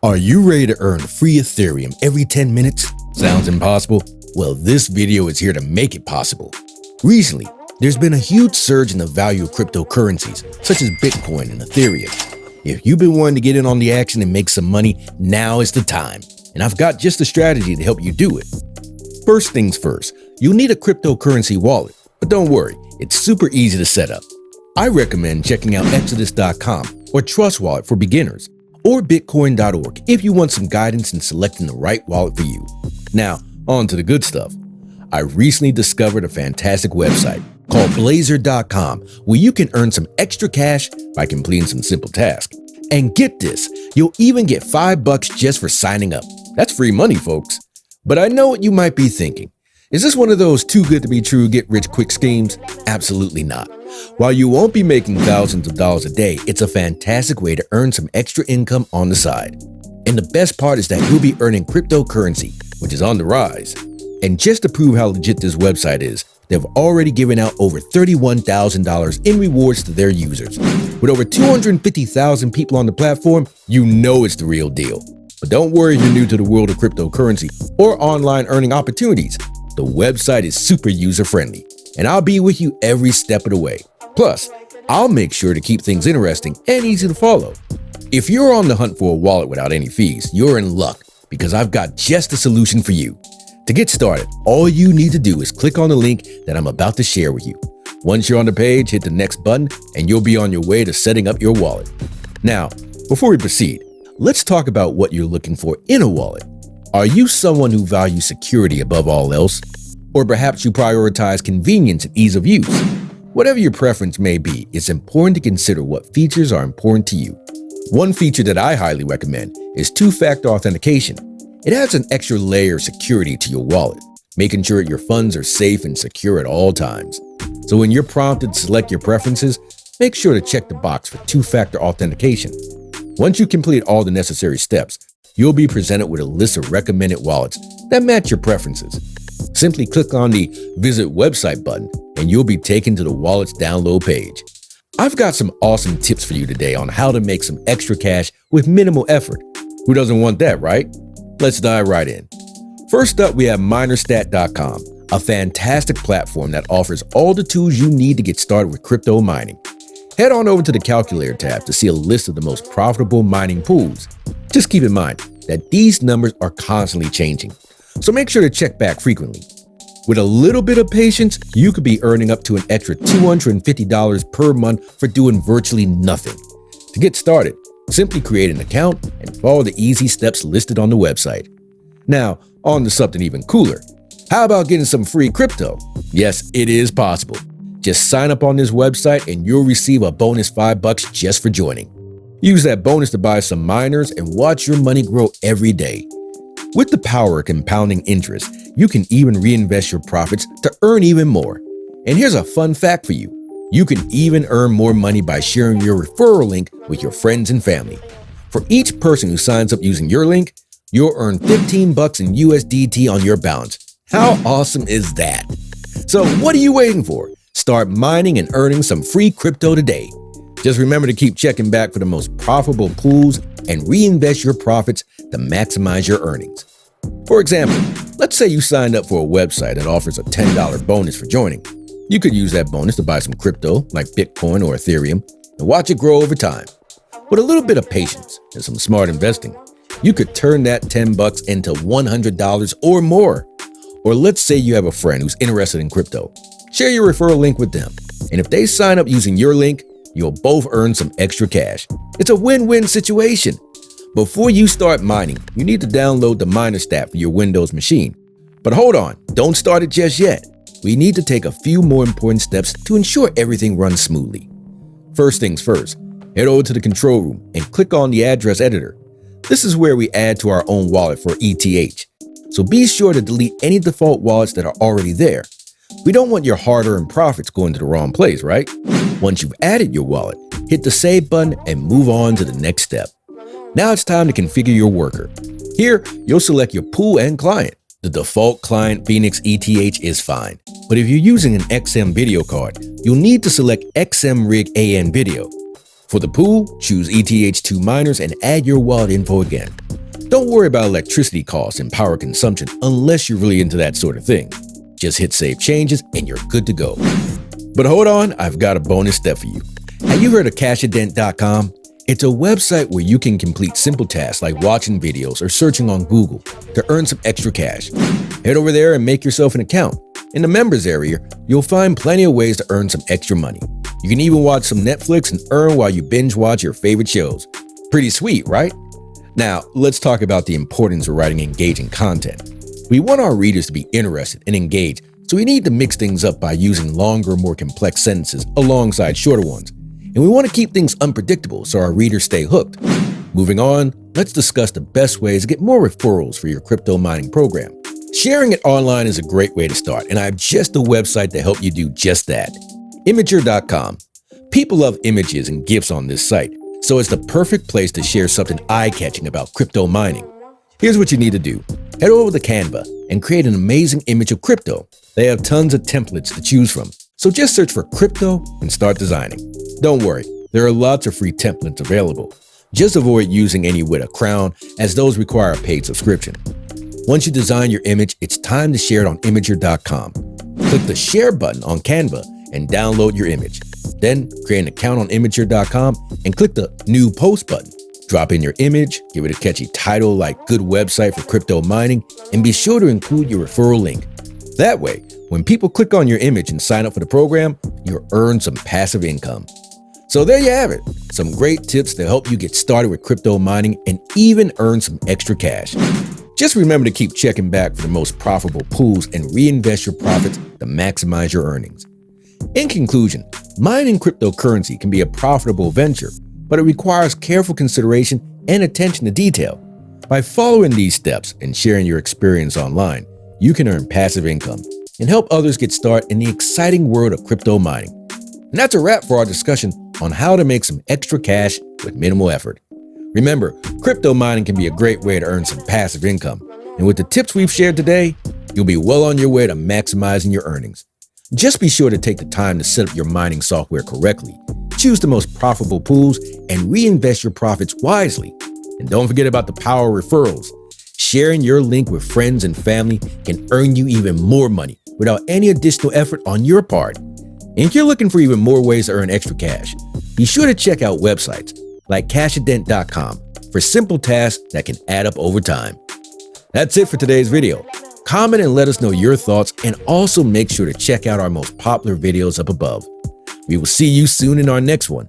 Are you ready to earn free Ethereum every 10 minutes? Sounds impossible? Well, this video is here to make it possible. Recently, there's been a huge surge in the value of cryptocurrencies, such as Bitcoin and Ethereum. If you've been wanting to get in on the action and make some money, now is the time. And I've got just a strategy to help you do it. First things first, you'll need a cryptocurrency wallet, but don't worry, it's super easy to set up. I recommend checking out Exodus.com or Trust Wallet for beginners, or Bitcoin.org if you want some guidance in selecting the right wallet for you. Now, on to the good stuff. I recently discovered a fantastic website called Blazor.com where you can earn some extra cash by completing some simple tasks. And get this, you'll even get $5 just for signing up. That's free money, folks. But I know what you might be thinking. Is this one of those too good to be true get rich quick schemes? Absolutely not. While you won't be making thousands of dollars a day, it's a fantastic way to earn some extra income on the side. And the best part is that you'll be earning cryptocurrency, which is on the rise. And just to prove how legit this website is, they've already given out over $31,000 in rewards to their users. With over 250,000 people on the platform, you know it's the real deal. But don't worry if you're new to the world of cryptocurrency or online earning opportunities. The website is super user-friendly, and I'll be with you every step of the way. Plus, I'll make sure to keep things interesting and easy to follow. If you're on the hunt for a wallet without any fees, you're in luck because I've got just a solution for you. To get started, all you need to do is click on the link that I'm about to share with you. Once you're on the page, hit the next button and you'll be on your way to setting up your wallet. Now, before we proceed, let's talk about what you're looking for in a wallet. Are you someone who values security above all else? Or perhaps you prioritize convenience and ease of use? Whatever your preference may be, it's important to consider what features are important to you. One feature that I highly recommend is two-factor authentication. It adds an extra layer of security to your wallet, making sure your funds are safe and secure at all times. So when you're prompted to select your preferences, make sure to check the box for two-factor authentication. Once you complete all the necessary steps, you'll be presented with a list of recommended wallets that match your preferences. Simply click on the Visit Website button and you'll be taken to the wallet's download page. I've got some awesome tips for you today on how to make some extra cash with minimal effort. Who doesn't want that, right? Let's dive right in. First up, we have Minerstat.com, a fantastic platform that offers all the tools you need to get started with crypto mining. Head on over to the Calculator tab to see a list of the most profitable mining pools. Just keep in mind that these numbers are constantly changing, so make sure to check back frequently. With a little bit of patience, you could be earning up to an extra $250 per month for doing virtually nothing. To get started, simply create an account and follow the easy steps listed on the website. Now, on to something even cooler. How about getting some free crypto? Yes, it is possible. Just sign up on this website and you'll receive a bonus $5 just for joining. Use that bonus to buy some miners and watch your money grow every day. With the power of compounding interest, you can even reinvest your profits to earn even more. And here's a fun fact for you. You can even earn more money by sharing your referral link with your friends and family. For each person who signs up using your link, you'll earn $15 in USDT on your balance. How awesome is that? So what are you waiting for? Start mining and earning some free crypto today. Just remember to keep checking back for the most profitable pools and reinvest your profits to maximize your earnings. For example, let's say you signed up for a website that offers a $10 bonus for joining. You could use that bonus to buy some crypto like Bitcoin or Ethereum and watch it grow over time. With a little bit of patience and some smart investing, you could turn that $10 into $100 or more. Or let's say you have a friend who's interested in crypto. Share your referral link with them, and if they sign up using your link, you'll both earn some extra cash. It's a win-win situation. Before you start mining, you need to download the Minerstat for your Windows machine. But hold on, don't start it just yet. We need to take a few more important steps to ensure everything runs smoothly. First things first, head over to the control room and click on the address editor. This is where we add to our own wallet for ETH. So be sure to delete any default wallets that are already there. We don't want your hard-earned profits going to the wrong place, right? Once you've added your wallet, hit the Save button and move on to the next step. Now it's time to configure your worker. Here, you'll select your pool and client. The default client Phoenix ETH is fine, but if you're using an XM video card, you'll need to select XM Rig AN Video. For the pool, choose ETH2 miners and add your wallet info again. Don't worry about electricity costs and power consumption unless you're really into that sort of thing. Just hit save changes and you're good to go. But hold on, I've got a bonus step for you. Have you heard of cashadent.com? It's a website where you can complete simple tasks like watching videos or searching on Google to earn some extra cash. Head over there and make yourself an account. In the members area, you'll find plenty of ways to earn some extra money. You can even watch some Netflix and earn while you binge watch your favorite shows. Pretty sweet, right? Now, let's talk about the importance of writing engaging content. We want our readers to be interested and engaged, so we need to mix things up by using longer, more complex sentences alongside shorter ones. And we want to keep things unpredictable so our readers stay hooked. Moving on, let's discuss the best ways to get more referrals for your crypto mining program. Sharing it online is a great way to start, and I have just the website to help you do just that. Imgur.com. People love images and GIFs on this site, so it's the perfect place to share something eye-catching about crypto mining. Here's what you need to do. Head over to Canva and create an amazing image of crypto. They have tons of templates to choose from, so just search for crypto and start designing. Don't worry, there are lots of free templates available. Just avoid using any with a crown, as those require a paid subscription. Once you design your image, it's time to share it on Imgur.com. Click the Share button on Canva and download your image. Then create an account on Imgur.com and click the New Post button. Drop in your image, give it a catchy title like Good Website for Crypto Mining, and be sure to include your referral link. That way, when people click on your image and sign up for the program, you'll earn some passive income. So there you have it, some great tips to help you get started with crypto mining and even earn some extra cash. Just remember to keep checking back for the most profitable pools and reinvest your profits to maximize your earnings. In conclusion, mining cryptocurrency can be a profitable venture, but it requires careful consideration and attention to detail. By following these steps and sharing your experience online, you can earn passive income and help others get started in the exciting world of crypto mining. And that's a wrap for our discussion on how to make some extra cash with minimal effort. Remember, crypto mining can be a great way to earn some passive income. And with the tips we've shared today, you'll be well on your way to maximizing your earnings. Just be sure to take the time to set up your mining software correctly, choose the most profitable pools, and reinvest your profits wisely. And don't forget about the power of referrals. Sharing your link with friends and family can earn you even more money without any additional effort on your part. And if you're looking for even more ways to earn extra cash, be sure to check out websites like cashadent.com for simple tasks that can add up over time. That's it for today's video. Comment and let us know your thoughts, and also make sure to check out our most popular videos up above. We will see you soon in our next one.